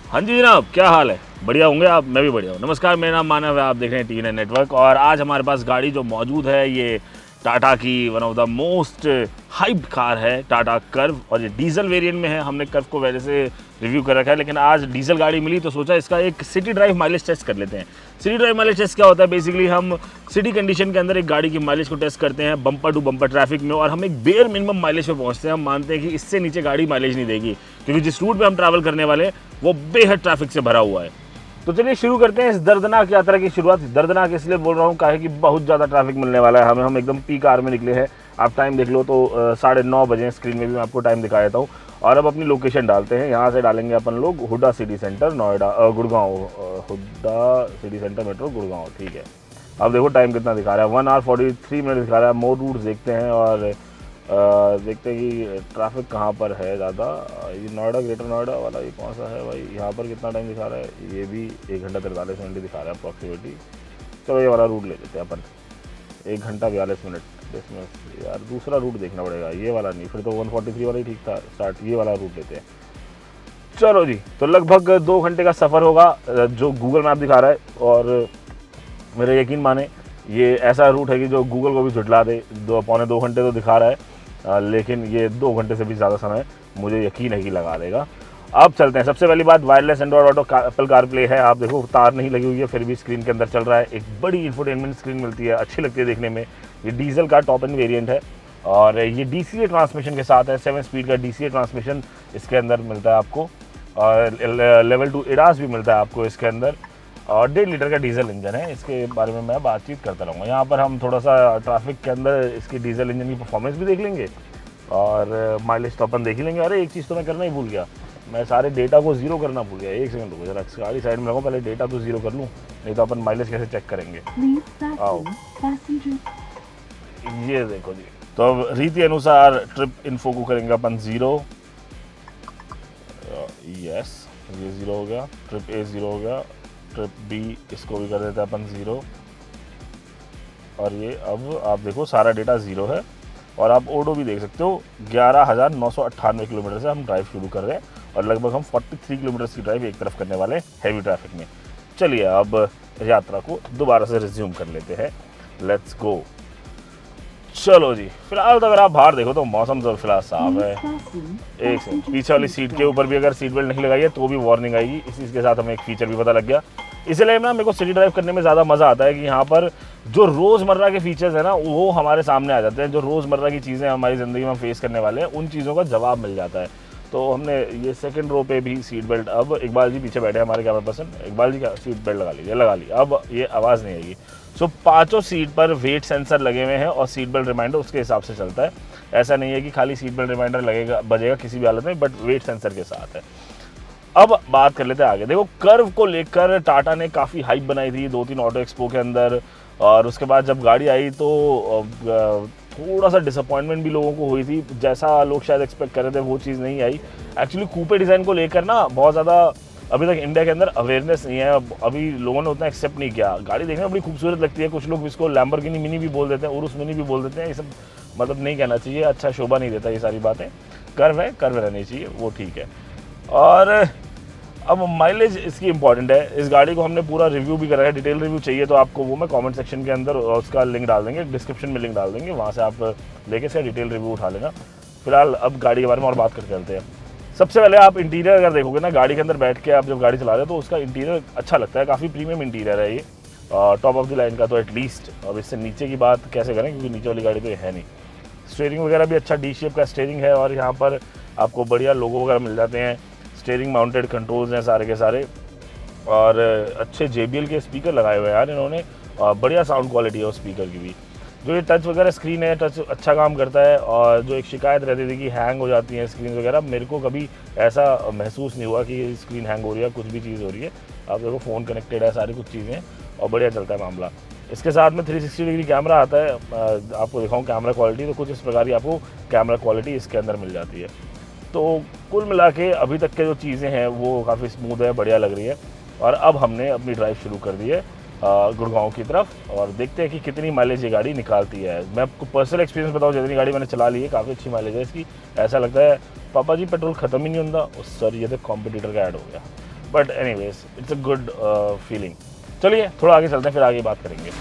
हाँ जी जनाब, क्या हाल है? बढ़िया होंगे आप? मैं भी बढ़िया हूँ। नमस्कार, मेरा नाम मानव है, आप देख रहे हैं टीएनए नेटवर्क। और आज हमारे पास गाड़ी जो मौजूद है ये टाटा की one of the most hyped car है, टाटा कर्व। और ये डीजल वेरिएंट में है। हमने कर्व को पहले से रिव्यू कर रखा है, लेकिन आज डीजल गाड़ी मिली तो सोचा इसका एक सिटी ड्राइव माइलेज टेस्ट कर लेते हैं। सिटी ड्राइव माइलेज टेस्ट क्या होता है? बेसिकली हम सिटी कंडीशन के अंदर एक गाड़ी की माइलेज को टेस्ट करते हैं बम्पर टू बम्पर ट्रैफिक में, और हम एक बेयर मिनिमम माइलेज पे पहुंचते हैं। हम मानते हैं कि इससे नीचे गाड़ी माइलेज नहीं देगी, क्योंकि जिस रूट पे हम ट्रैवल करने वाले हैं वो बेहद ट्रैफिक से भरा हुआ है। तो चलिए शुरू करते हैं इस दर्दनाक यात्रा की शुरुआत। दर्दनाक इसलिए बोल रहा हूँ काहे कि बहुत ज़्यादा ट्रैफिक मिलने वाला है हमें। हम एकदम पीक आवर में निकले हैं। आप टाइम देख लो तो 9:30 बजे। स्क्रीन में भी मैं आपको टाइम दिखा देता हूँ। और अब अपनी लोकेशन डालते हैं। यहाँ से डालेंगे अपन लोग Hooda city centre, Noida, Gurgaon. Hooda city centre metro Gurgaon, ठीक है। अब देखो टाइम कितना दिखा रहा है, 1 hour 43 मिनट दिखा रहा है। मोर रूट्स देखते हैं और देखते हैं कि ट्रैफिक कहाँ पर है ज़्यादा। ये नोएडा, ग्रेटर नोएडा वाला ये कौन सा है भाई? यहाँ पर कितना टाइम दिखा रहा है? ये भी 1 घंटा 43 मिनट दिखा रहा है अप्रॉक्सीमेटली। चलो ये वाला रूट ले लेते हैं अपन, 1 घंटा 42 मिनट। इसमें यार दूसरा रूट देखना पड़ेगा, ये वाला नहीं। फिर तो 143 वाला ही ठीक था स्टार्ट। ये वाला रूट लेते हैं। चलो जी, तो लगभग 2 घंटे का सफ़र होगा जो गूगल मैप दिखा रहा है। और मेरे यकीन माने ये ऐसा रूट है कि जो गूगल को भी झुटला दे। 2 घंटे तो दिखा रहा है, लेकिन ये 2 घंटे से भी ज़्यादा समय मुझे यकीन है कि लगा देगा। अब चलते हैं। सबसे पहली बात, wireless Android auto Apple CarPlay है। आप देखो तार नहीं लगी हुई है, फिर भी स्क्रीन के अंदर चल रहा है। एक बड़ी इंफोटेनमेंट स्क्रीन मिलती है, अच्छी लगती है देखने में। ये डीजल का टॉप एंड वेरिएंट है और ये डीसीए ट्रांसमिशन के साथ है। 7 स्पीड का डीसीए ट्रांसमिशन इसके अंदर मिलता है आपको, और लेवल 2 एडास भी मिलता है आपको इसके अंदर। और 1.5 लीटर का डीजल इंजन है। इसके बारे में मैं बातचीत करता रहूँगा। यहाँ पर हम थोड़ा सा ट्रैफिक के अंदर इसकी डीजल इंजन की परफॉर्मेंस भी देख लेंगे और माइलेज तो अपन देख ही लेंगे। अरे एक चीज़ तो मैं करना ही भूल गया, मैं सारे डेटा को जीरो करना भूल गया। एक सेकंड रुको जरा, गाड़ी साइड में लगाऊँ, पहले डेटा तो जीरो कर लूँ, नहीं तो अपन माइलेज कैसे चेक करेंगे। आओ ये देखो जी। तो अब रीति अनुसार ट्रिप इन्फो को करेंगे अपन जीरो। यस, ये जीरो हो गया। ट्रिप ए जीरो हो गया। ट्रिप बी इसको भी कर देते हैं अपन जीरो। और ये अब आप देखो सारा डेटा ज़ीरो है। और आप ओडो भी देख सकते हो, 11,998 किलोमीटर से हम ड्राइव शुरू कर रहे हैं और लगभग हम 43 किलोमीटर की ड्राइव एक तरफ करने वाले हैं हैवी ट्रैफिक में। चलिए अब यात्रा को दोबारा से रिज्यूम कर लेते हैं। Let's go. चलो जी, फिलहाल तो अगर आप बाहर देखो तो मौसम तो फिलहाल साफ है। एक सेकंड, पीछे वाली सीट के ऊपर भी अगर सीट बेल्ट नहीं लगाई है तो भी वार्निंग आएगी। इसी के साथ हमें एक फीचर भी पता लग गया। इसलिए ना मेरे को सिटी ड्राइव करने में ज़्यादा मज़ा आता है कि यहाँ पर जो रोज़मर्रा के फीचर्स हैं ना वो हमारे सामने आ जाते हैं। जो रोज़मर्रा की चीज़ें हमारी ज़िंदगी में फेस करने वाले हैं उन चीज़ों का जवाब मिल जाता है। तो हमने ये सेकंड रो पे भी सीट बेल्ट, अब इकबाल जी पीछे बैठे हैं हमारे कैमरा पर्सन। इकबाल जी क्या सीट बेल्ट लगा लीजिए, लगा ली। अब ये आवाज़ नहीं आएगी। सो पाँचों सीट पर वेट सेंसर लगे हुए हैं और सीट बेल्ट रिमाइंडर उसके हिसाब से चलता है। ऐसा नहीं है कि खाली सीट बेल्ट रिमाइंडर लगेगा बजेगा किसी भी हालत में, बट वेट सेंसर के साथ है। अब बात कर लेते हैं आगे। देखो कर्व को लेकर टाटा ने काफ़ी हाइप बनाई थी 2-3 ऑटो एक्सपो के अंदर, और उसके बाद जब गाड़ी आई तो थोड़ा सा डिसअपॉइंटमेंट भी लोगों को हुई थी। जैसा लोग शायद एक्सपेक्ट कर रहे थे वो चीज़ नहीं आई। एक्चुअली कूपे डिज़ाइन को लेकर ना बहुत ज़्यादा अभी तक इंडिया के अंदर अवेयरनेस नहीं है। अभी लोगों ने उतना एक्सेप्ट नहीं किया। गाड़ी देखने में बड़ी खूबसूरत लगती है। कुछ लोग इसको लैम्बोर्गिनी मिनी भी बोल देते हैं, उरुस मिनी भी बोल देते हैं। ये सब मतलब नहीं कहना चाहिए, अच्छा शोभा नहीं देता ये सारी बातें। कर्व है, कर्व रहनी चाहिए, वो ठीक है। और अब माइलेज इसकी इंपॉर्टेंट है। इस गाड़ी को हमने पूरा रिव्यू भी करा है। डिटेल रिव्यू चाहिए तो आपको वो मैं कमेंट सेक्शन के अंदर उसका लिंक डाल देंगे, डिस्क्रिप्शन में लिंक डाल देंगे, वहाँ से आप लेके इसका डिटेल रिव्यू उठा लेना। फिलहाल अब गाड़ी के बारे में और बात करके चलते हैं। सबसे पहले आप इंटीरियर अगर देखोगे ना, गाड़ी के अंदर बैठ के आप जब गाड़ी चला रहे हो तो उसका इंटीरियर अच्छा लगता है। काफ़ी प्रीमियम इंटीरियर है ये, टॉप ऑफ द लाइन का तो एटलीस्ट। अब इससे नीचे की बात कैसे करें क्योंकि नीचे वाली गाड़ी तो है नहीं। स्टीयरिंग वगैरह भी अच्छा डी शेप का स्टीयरिंग है और यहाँ पर आपको बढ़िया लोगो वगैरह मिल जाते हैं। स्टीयरिंग माउंटेड कंट्रोल्स हैं सारे के सारे, और अच्छे JBL के स्पीकर लगाए हुए हैं यार इन्होंने, और बढ़िया साउंड क्वालिटी है उस स्पीकर की भी। जो ये टच वगैरह स्क्रीन है, टच अच्छा काम करता है। और जो एक शिकायत रहती थी कि हैंग हो जाती हैं स्क्रीन वगैरह, मेरे को कभी ऐसा महसूस नहीं हुआ कि स्क्रीन हैंग हो रही है, कुछ भी चीज़ हो रही है। आप देखो फ़ोन कनेक्टेड है, सारी कुछ चीज़ें, और बढ़िया चलता है मामला। इसके साथ में 360 डिग्री कैमरा आता है। आपको दिखाऊँ कैमरा क्वालिटी, तो कुछ इस प्रकार की आपको कैमरा क्वालिटी इसके अंदर मिल जाती है। तो कुल मिला के अभी तक के जो चीज़ें हैं वो काफ़ी स्मूथ है, बढ़िया लग रही है। और अब हमने अपनी ड्राइव शुरू कर दी है गुड़गांव की तरफ, और देखते हैं कि कितनी माइलेज ये गाड़ी निकालती है। मैं आपको पर्सनल एक्सपीरियंस बताऊँ, जितनी गाड़ी मैंने चला ली है काफ़ी अच्छी माइलेज है इसकी। ऐसा लगता है पापा जी पेट्रोल ख़त्म ही नहीं होता। सर ये तो कॉम्पिटिटर का ऐड हो गया। But anyways it's a good feeling. चलिए थोड़ा आगे चलते हैं, फिर आगे बात करेंगे।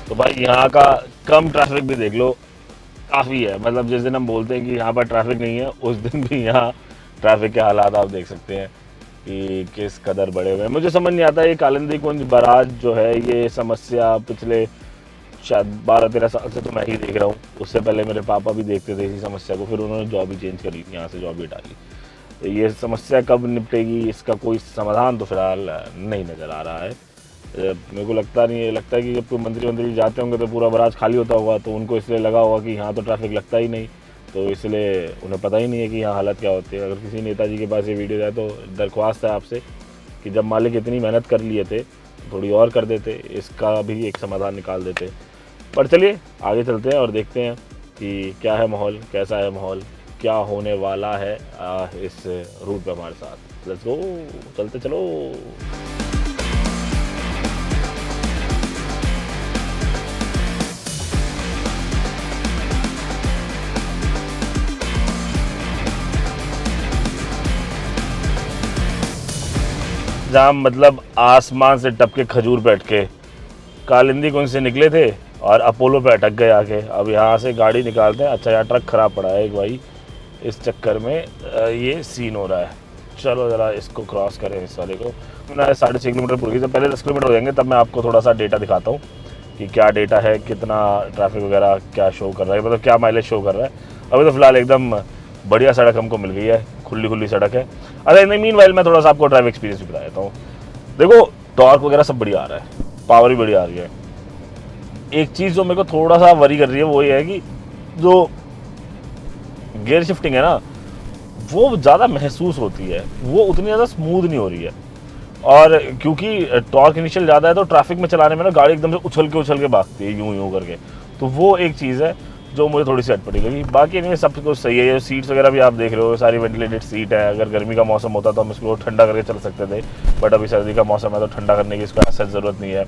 तो भाई यहाँ का कम ट्रैफिक भी देख लो, काफ़ी है। मतलब जिस दिन हम बोलते हैं कि यहाँ पर ट्रैफिक नहीं है, उस दिन भी यहाँ ट्रैफिक के हालात आप देख सकते हैं कि किस कदर बड़े हुए हैं। मुझे समझ नहीं आता ये कालिंदी कुंज बराज जो है, ये समस्या पिछले शायद 12-13 साल से तो मैं ही देख रहा हूँ। उससे पहले मेरे पापा भी देखते थे इसी समस्या को, फिर उन्होंने जॉब ही चेंज करी, यहाँ से जॉब ही डाली। तो ये समस्या कब निपटेगी, इसका कोई समाधान तो फिलहाल नहीं नज़र आ रहा है। मेरे को लगता नहीं है, लगता है कि जब कोई मंत्री जाते होंगे तो पूरा बराज खाली होता होगा, तो उनको इसलिए लगा होगा कि यहाँ तो ट्रैफिक लगता ही नहीं, तो इसलिए उन्हें पता ही नहीं है कि यहाँ हालत क्या होती है। अगर किसी नेताजी के पास ये वीडियो जाए तो दरख्वास्त है आपसे कि जब मालिक इतनी मेहनत कर लिए थे थोड़ी और कर देते, इसका भी एक समाधान निकाल देते। पर चलिए आगे चलते हैं और देखते हैं कि क्या है माहौल, कैसा है माहौल, क्या होने वाला है इस रूट पे हमारे साथ। लेट्स गो, चलते चलो। जाम मतलब आसमान से टपके खजूर पे अटके, कालिंदी कुंज से निकले थे और अपोलो पे अटक गए आके। अब यहाँ से गाड़ी निकालते हैं। अच्छा यहाँ ट्रक ख़राब पड़ा है एक भाई, इस चक्कर में ये सीन हो रहा है। चलो ज़रा इसको क्रॉस करें, इस वाले को। मैंने 6.5 किलोमीटर पूरी, से पहले 10 किलोमीटर हो जाएंगे, तब मैं आपको थोड़ा सा डेटा दिखाता हूँ कि क्या डेटा है, कितना ट्रैफिक वगैरह क्या शो कर रहा है, मतलब क्या माइलेज शो कर रहा है। अभी तो फिलहाल एकदम बढ़िया सड़क हमको मिल गई है, खुली सड़क है। अरे नहीं, मीन वाइल मैं थोड़ा सा आपको ड्राइव एक्सपीरियंस भी बता देता हूँ। देखो टॉर्क वगैरह सब बढ़िया आ रहा है, पावर भी बढ़िया आ रही है। एक चीज़ जो मेरे को थोड़ा सा वरी कर रही है वो ये है कि जो गियर शिफ्टिंग है ना, वो ज़्यादा महसूस होती है, वो उतनी ज़्यादा स्मूथ नहीं हो रही है। और क्योंकि टॉर्क इनिशियल ज़्यादा है तो ट्रैफिक में चलाने में ना गाड़ी एकदम से उछल के भागती है यूं करके, तो वो एक चीज़ है जो मुझे थोड़ी सी अटपटी लगी। बाकी इनमें सब कुछ सही है। सीट्स वगैरह भी आप देख रहे हो, सारी वेंटिलेटेड सीट है। अगर गर्मी का मौसम होता तो हम इसको ठंडा करके चल सकते थे, बट अभी सर्दी का मौसम है तो ठंडा करने की इसको ऐसा ज़रूरत नहीं है।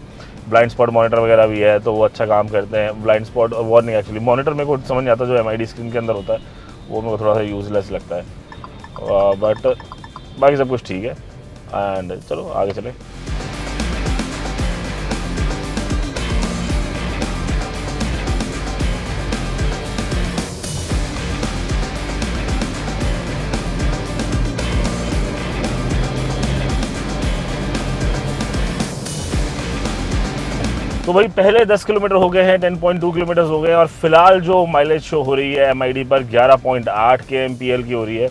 ब्लाइंड स्पॉट मॉनिटर वगैरह भी है तो वो अच्छा काम करते हैं। Blind spot warning actually monitor मेरे को समझ नहीं आता, जो MID स्क्रीन के अंदर होता है वो मेरे को थोड़ा सा यूजलेस लगता है। बट बाकी सब कुछ ठीक है। एंड चलो आगे चलें। तो भाई पहले 10 किलोमीटर हो गए हैं, 10.2 किलोमीटर हो गए हैं, और फिलहाल जो माइलेज शो हो रही है MID पर 11.8 kmpl की हो रही है।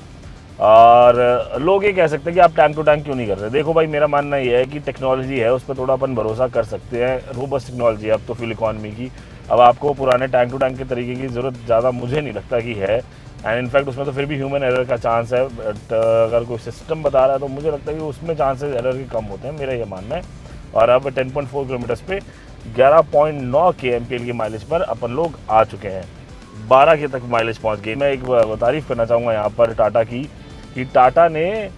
और लोग ये कह सकते हैं कि आप टैंक टू टैंक क्यों नहीं कर रहे। देखो भाई मेरा मानना ये है कि टेक्नोलॉजी है, उस पर थोड़ा अपन भरोसा कर सकते हैं। रोबस्ट टेक्नोलॉजी है अब तो फ्यूल इकॉनमी की। अब आपको पुराने टैंक टू टैंक के तरीके की ज़रूरत ज़्यादा मुझे नहीं लगता कि है। एंड इनफैक्ट उसमें तो फिर भी ह्यूमन एरर का चांस है, बट अगर कोई सिस्टम बता रहा है तो मुझे लगता है कि उसमें चांसेस एरर के कम होते हैं, मेरा ये मानना है। और अब 10.4 किलोमीटर्स पे 11.9 kmpl की माइलेज पर अपन लोग आ चुके हैं। 12 के तक माइलेज पहुंच गई। मैं एक तारीफ़ करना चाहूँगा यहाँ पर टाटा की, कि टाटा ने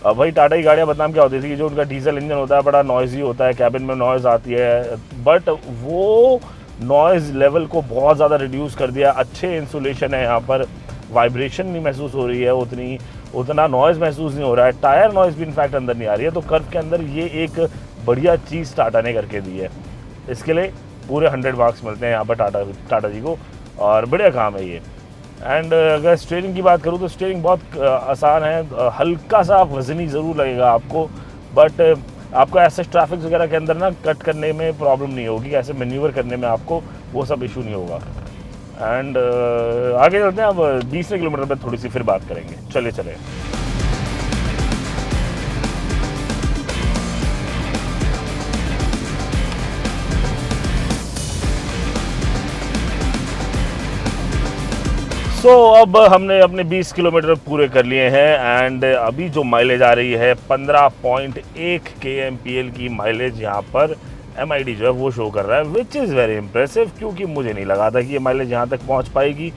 भाई टाटा की गाड़ियाँ बदनाम क्या होती थी कि जो उनका डीजल इंजन होता है बड़ा नॉइज़ी होता है, कैबिन में नॉइज़ आती है, बट वो नॉइज़ लेवल को बहुत ज़्यादा रिड्यूस कर दिया। अच्छे इंसुलेशन है यहाँ पर, वाइब्रेशन नहीं महसूस हो रही है उतना नॉइज़ महसूस नहीं हो रहा है, टायर नॉइज़ भी इनफैक्ट अंदर नहीं आ रही है। तो कर्व के अंदर ये एक बढ़िया चीज़ टाटा ने करके दी है। इसके लिए पूरे 100 मार्क्स मिलते हैं यहाँ पर टाटा जी को, और बढ़िया काम है ये। एंड अगर स्टीयरिंग की बात करूँ तो स्टीयरिंग बहुत आसान है। हल्का सा वजनी ज़रूर लगेगा आपको, बट आपको ऐसे ट्रैफिक वगैरह के अंदर ना कट करने में प्रॉब्लम नहीं होगी, ऐसे मैन्यूवर करने में आपको वो सब इशू नहीं होगा। एंड आगे चलते हैं। अब 20 किलोमीटर पर थोड़ी सी फिर बात करेंगे। चले अब हमने अपने 20 किलोमीटर पूरे कर लिए हैं। एंड अभी जो माइलेज आ रही है 15.1 kmpl की माइलेज यहाँ पर MID जो है वो शो कर रहा है, विच इज़ वेरी इंप्रेसिव, क्योंकि मुझे नहीं लगा था कि ये माइलेज यहाँ तक पहुँच पाएगी।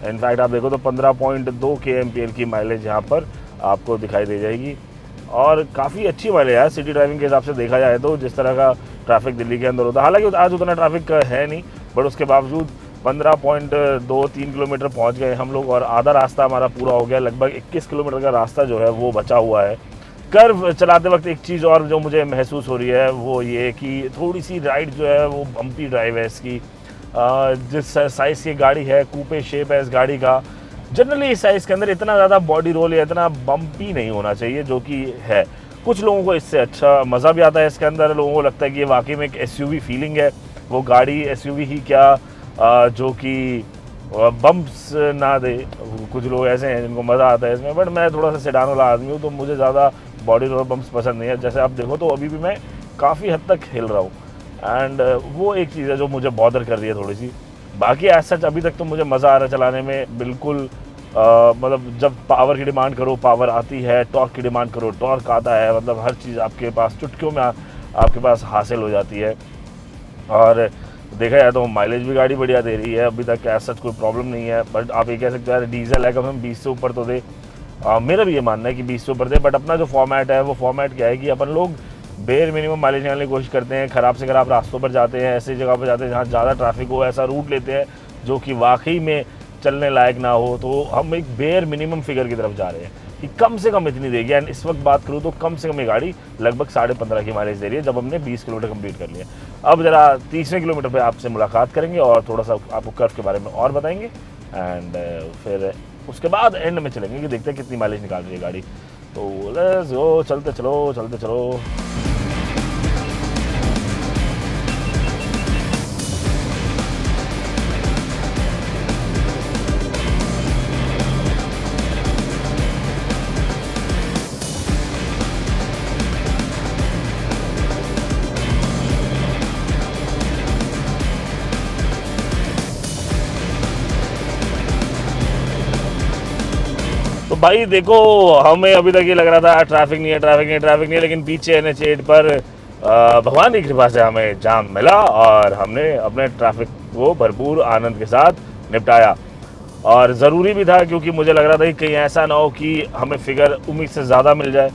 इनफैक्ट आप देखो तो 15.2 kmpl की माइलेज यहाँ पर आपको दिखाई दे जाएगी। और काफ़ी अच्छी वाले यार सिटी ड्राइविंग के हिसाब से देखा जाए तो, जिस तरह का ट्रैफिक दिल्ली के अंदर होता है। हालांकि आज उतना ट्रैफिक है नहीं, बट उसके बावजूद 15.23 किलोमीटर पहुंच गए हम लोग और आधा रास्ता हमारा पूरा हो गया। लगभग 21 किलोमीटर का रास्ता जो है वो बचा हुआ है। कर्व चलाते वक्त एक चीज़ और जो मुझे महसूस हो रही है वो ये कि थोड़ी सी राइड जो है वो बम्पी ड्राइव है इसकी। जिस साइज़ की गाड़ी है, कूपे शेप है इस गाड़ी का, जनरली इस साइज़ के अंदर इतना ज़्यादा बॉडी रोल या इतना बम्पी नहीं होना चाहिए, जो कि है। कुछ लोगों को इससे अच्छा मज़ा भी आता है इसके अंदर, लोगों को लगता है कि ये वाकई में एक एसयूवी फीलिंग है। वो गाड़ी एसयूवी ही क्या, जो कि बम्प्स ना दे। कुछ लोग ऐसे हैं जिनको मज़ा आता है इसमें, बट मैं थोड़ा सा सेडान वाला आदमी हूँ तो मुझे ज़्यादा बॉडी रोल बम्प्स पसंद नहीं है। जैसे आप देखो तो अभी भी मैं काफ़ी हद तक हिल रहा हूँ, एंड वो एक चीज़ है जो मुझे बॉदर कर रही है थोड़ी सी। बाकी एज सच अभी तक तो मुझे मज़ा आ रहा है चलाने में, बिल्कुल। मतलब जब पावर की डिमांड करो पावर आती है, टॉर्क की डिमांड करो टॉर्क आता है, मतलब हर चीज़ आपके पास चुटकियों में आपके पास हासिल हो जाती है। और देखा जाए तो माइलेज भी गाड़ी बढ़िया दे रही है, अभी तक ऐसा कोई प्रॉब्लम नहीं है। बट आप ये कह सकते हो यार डीजल है, कम से कम 20 से ऊपर तो दे। मेरा भी ये मानना है कि 20 से ऊपर दे, बट अपना जो फॉर्मेट है वो फॉर्मेट क्या है कि अपन लोग बेयर मिनिमम माइलेज निकालने की कोशिश करते हैं। ख़राब से ख़राब रास्तों पर जाते हैं, ऐसी जगह पर जाते हैं जहाँ ज़्यादा ट्रैफिक हो, ऐसा रूट लेते हैं जो कि वाकई में चलने लायक ना हो। तो हम एक बेयर मिनिमम फिगर की तरफ जा रहे हैं कि कम से कम इतनी देगी। एंड इस वक्त बात करूँ तो कम से कम ये गाड़ी लगभग 15.5 की माइलेज दे रही है, जब हमने 20 किलोमीटर कंप्लीट कर लिया। अब ज़रा 30वें किलोमीटर पे आपसे मुलाकात करेंगे और थोड़ा सा आपको कर्व के बारे में और बताएंगे, एंड फिर उसके बाद एंड में चलेंगे कि देखते हैं कितनी माइलेज निकाल रही है गाड़ी। तो लेट्स गो, चलते चलो। तो भाई देखो, हमें अभी तक ये लग रहा था ट्रैफिक नहीं है, लेकिन पीछे NH8 पर भगवान की कृपा से हमें जाम मिला और हमने अपने ट्रैफिक को भरपूर आनंद के साथ निपटाया। और ज़रूरी भी था, क्योंकि मुझे लग रहा था कि कहीं ऐसा ना हो कि हमें फिगर उम्मीद से ज़्यादा मिल जाए।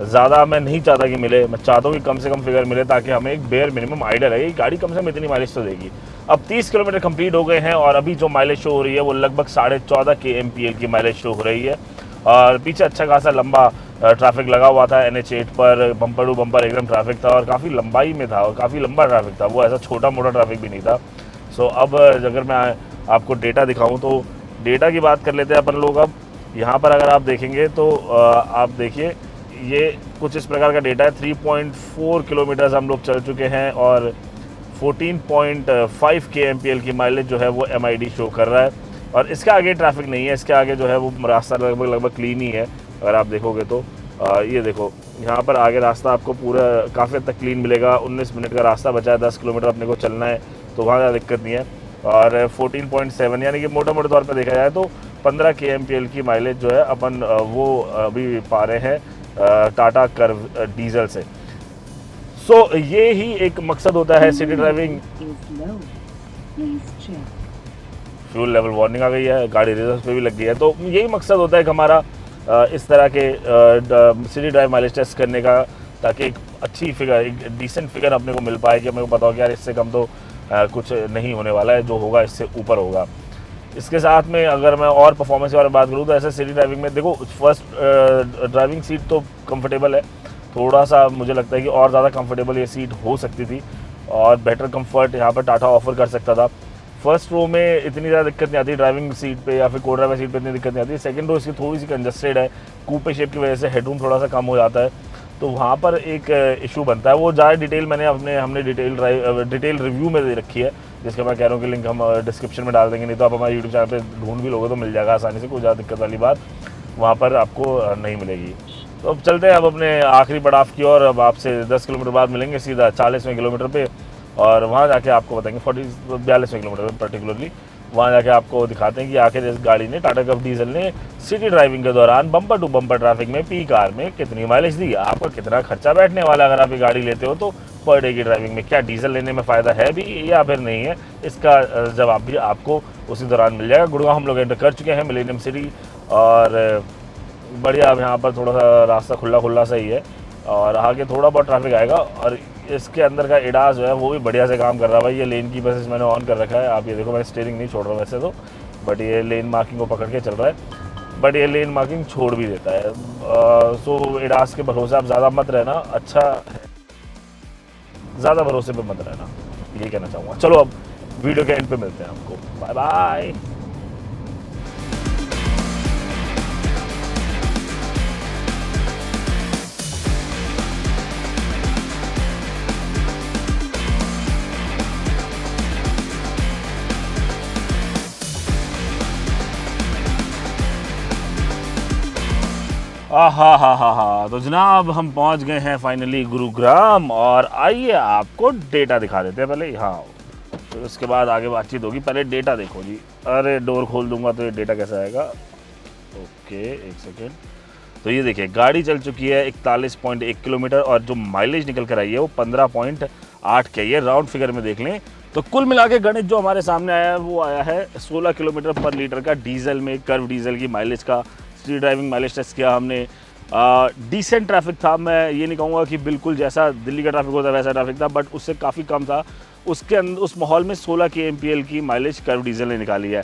ज़्यादा मैं नहीं चाहता कि मिले, मैं चाहता हूँ कि कम से कम फिगर मिले, ताकि हमें एक बेयर मिनिमम आइडिया लगे गाड़ी कम से कम इतनी माइलेज तो देगी। अब 30 किलोमीटर कंप्लीट हो गए हैं और अभी जो माइलेज शो हो रही है वो लगभग 14.5 kmpl की माइलेज शो हो रही है। और पीछे अच्छा खासा लंबा ट्रैफिक लगा हुआ था NH8 पर, बम्पर टू बम्पर एकदम ट्रैफिक था और काफ़ी लंबाई में था और काफ़ी लंबा ट्रैफिक था, वो ऐसा छोटा मोटा ट्रैफिक भी नहीं था। सो अब अगर मैं आपको डेटा दिखाऊं तो डेटा की बात कर लेते हैं अपन लोग। अब यहाँ पर अगर आप देखेंगे तो आप देखिए ये कुछ इस प्रकार का डेटा है। 3.4 किलोमीटर्स हम लोग चल चुके हैं और 14.5 kmpl की माइलेज जो है वो MID शो कर रहा है। और इसके आगे ट्रैफिक नहीं है, इसके आगे जो है वो रास्ता लगभग क्लीन ही है। अगर आप देखोगे तो ये देखो यहाँ पर आगे रास्ता आपको पूरा काफ़ी हद तक क्लीन मिलेगा। 19 मिनट का रास्ता बचा है, 10 किलोमीटर अपने को चलना है, तो वहाँ ज़्यादा दिक्कत नहीं है। और 14.7 यानी कि मोटे तौर पर देखा जाए तो 15 kmpl की माइलेज जो है अपन वो अभी पा रहे हैं टाटा कर्व डीजल से। सो ये ही एक मकसद होता है city driving. Fuel level warning आ गई है, गाड़ी रिजर्व पे भी लग गई है। तो यही मकसद होता है कि हमारा इस तरह के सिटी ड्राइव माइलेज टेस्ट करने का, ताकि एक अच्छी फिगर, एक डिसेंट फिगर अपने को मिल पाए कि हमें को पता हो कि यार इससे कम तो कुछ नहीं होने वाला है, जो होगा इससे ऊपर होगा। इसके साथ में अगर मैं और परफॉर्मेंस के बारे में बात करूँ तो ऐसे सिटी ड्राइविंग में देखो, फर्स्ट ड्राइविंग सीट तो कंफर्टेबल है, थोड़ा सा मुझे लगता है कि और ज़्यादा कंफर्टेबल ये सीट हो सकती थी और बेटर कंफर्ट यहाँ पर टाटा ऑफर कर सकता था। फर्स्ट रो में इतनी ज़्यादा दिक्कत नहीं आती, ड्राइविंग सीट पे या फिर को ड्राइवर सीट पे इतनी दिक्कत नहीं आती। सेकंड रो इसकी थोड़ी सी कंजस्टेड है, कूपे शेप की वजह से हेडरूम थोड़ा सा कम हो जाता है, तो वहाँ पर एक इशू बनता है। वो ज़्यादा डिटेल हमने डिटेल रिव्यू में दे रखी है, जिसका मैं कह रहा हूँ कि लिंक हम डिस्क्रिप्शन में डाल देंगे, नहीं तो आप हमारे यूट्यूब चैनल पर ढूंढ भी लोगे तो मिल जाएगा आसानी से, कोई ज़्यादा दिक्कत वाली बात वहाँ पर आपको नहीं मिलेगी। तो अब चलते हैं अब अपने आखिरी पड़ाव की ओर। अब आपसे 10 किलोमीटर बाद मिलेंगे सीधा 40वें किलोमीटर पे, और वहाँ जाके आपको बताएंगे 42वें किलोमीटर में पर्टिकुलरली, वहाँ जाके आपको दिखाते हैं कि आखिर इस गाड़ी ने, टाटा कर्व डीजल ने सिटी ड्राइविंग के दौरान बम्पर टू बम्पर ट्रैफिक में पी कार में कितनी माइलेज दी, आपका कितना खर्चा बैठने वाला अगर आप ये गाड़ी लेते हो तो पर डे की ड्राइविंग में, क्या डीजल लेने में फ़ायदा है भी या फिर नहीं है, इसका जवाब भी आपको उसी दौरान मिल जाएगा। गुड़गांव हम लोग एंटर कर चुके हैं, मिलेनियम सिटी, और बढ़िया। अब यहाँ पर थोड़ा सा रास्ता खुला खुला सा ही है और आगे थोड़ा बहुत ट्रैफिक आएगा। और इसके अंदर का एडास जो है वो भी बढ़िया से काम कर रहा है भाई। ये लेन की बसेस मैंने ऑन कर रखा है, आप ये देखो, मैं स्टीयरिंग नहीं छोड़ रहा हूँ वैसे तो, बट ये लेन मार्किंग को पकड़ के चल रहा है, बट ये लेन मार्किंग छोड़ भी देता है। सो एडास के भरोसे आप ज़्यादा मत रहना, अच्छा ज़्यादा भरोसे पे मत रहना, ये कहना चाहूँगा। चलो अब वीडियो के एंड पे मिलते हैं आपको, बाय बाय। हा तो जनाब हम पहुंच गए हैं फाइनली गुरुग्राम, और आइए आपको डेटा दिखा देते हैं पहले। हाँ, तो उसके बाद आगे बातचीत होगी, पहले डेटा देखो जी। अरे डोर खोल दूंगा तो ये डेटा कैसा आएगा? ओके, एक सेकेंड। तो ये देखिए, गाड़ी चल चुकी है 41.1 किलोमीटर और जो माइलेज निकल कर आई है वो 15.8 के। ये राउंड फिगर में देख लें तो कुल मिला के गणित जो हमारे सामने आया है वो आया है 16 किलोमीटर पर लीटर का डीजल में, कर्व डीजल की माइलेज का। स्ट्रीट ड्राइविंग माइलेज टेस्ट किया हमने, डिसेंट ट्रैफिक था। मैं ये नहीं कहूँगा कि बिल्कुल जैसा दिल्ली का ट्रैफिक होता है वैसा ट्रैफिक था, बट उससे काफ़ी कम था। उसके अंदर उस माहौल में 16 kmpl की माइलेज कर्व डीजल ने निकाली है।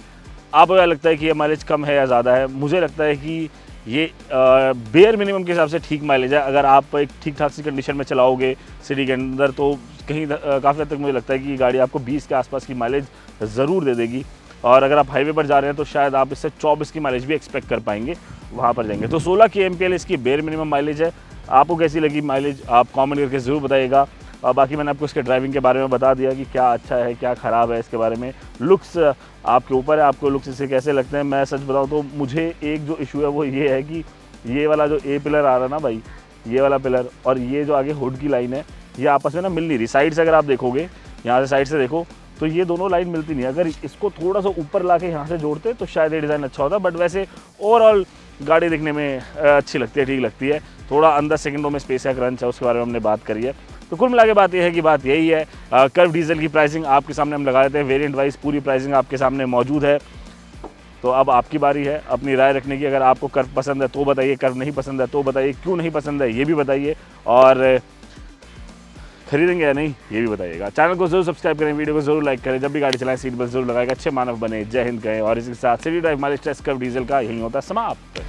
आपको क्या लगता है कि ये माइलेज कम है या ज़्यादा है? मुझे लगता है कि ये बेयर मिनिमम के हिसाब से ठीक माइलेज है। अगर आप एक ठीक ठाक सी कंडीशन में चलाओगे सिटी के अंदर तो कहीं काफ़ी हद तक मुझे लगता है कि गाड़ी आपको 20 के आसपास की माइलेज ज़रूर दे देगी। और अगर आप हाईवे पर जा रहे हैं तो शायद आप इससे 24 की माइलेज भी एक्सपेक्ट कर पाएंगे वहाँ पर जाएंगे। तो 16 kmpl इसकी बेयर मिनिमम माइलेज है। आपको कैसी लगी माइलेज आप कमेंट करके ज़रूर बताइएगा। और बाकी मैंने आपको इसके ड्राइविंग के बारे में बता दिया कि क्या अच्छा है क्या ख़राब है इसके बारे में। लुक्स आपके ऊपर है, आपको लुक्स इससे कैसे लगते हैं। मैं सच बताऊँ तो मुझे एक जो इशू है वो ये है कि ये वाला जो ए पिलर आ रहा है ना भाई, ये वाला पिलर और ये जो आगे हुड की लाइन है, ये आपस में ना मिल नहीं रही। साइड से अगर आप देखोगे, यहाँ से साइड से देखो तो ये दोनों लाइन मिलती नहीं है। अगर इसको थोड़ा सा ऊपर ला के यहाँ से जोड़ते तो शायद ये डिज़ाइन अच्छा होता, बट वैसे ओवरऑल गाड़ी दिखने में अच्छी लगती है, ठीक लगती है। थोड़ा अंदर सेकंडों में स्पेस का क्रंच है, उसके बारे में हमने बात करी है। तो कुल मिला के बात यह है कि बात यही है। कर्व डीजल की प्राइसिंग आपके सामने हम लगा देते हैं, वेरिएंट वाइज पूरी प्राइसिंग आपके सामने मौजूद है। तो अब आपकी बारी है अपनी राय रखने की। अगर आपको कर्व पसंद है तो बताइए, कर्व नहीं पसंद है तो बताइए, क्यों नहीं पसंद है ये भी बताइए, और खरीदेंगे या नहीं ये भी बताइएगा। चैनल को जरूर सब्सक्राइब करें, वीडियो को जरूर लाइक करें, जब भी गाड़ी चलाएं सीट बेल्ट जरूर लगाएगा। अच्छे मानव बने, जय हिंद कहें, और इसके साथ city drive mileage test curve diesel का यही होता है समाप्त।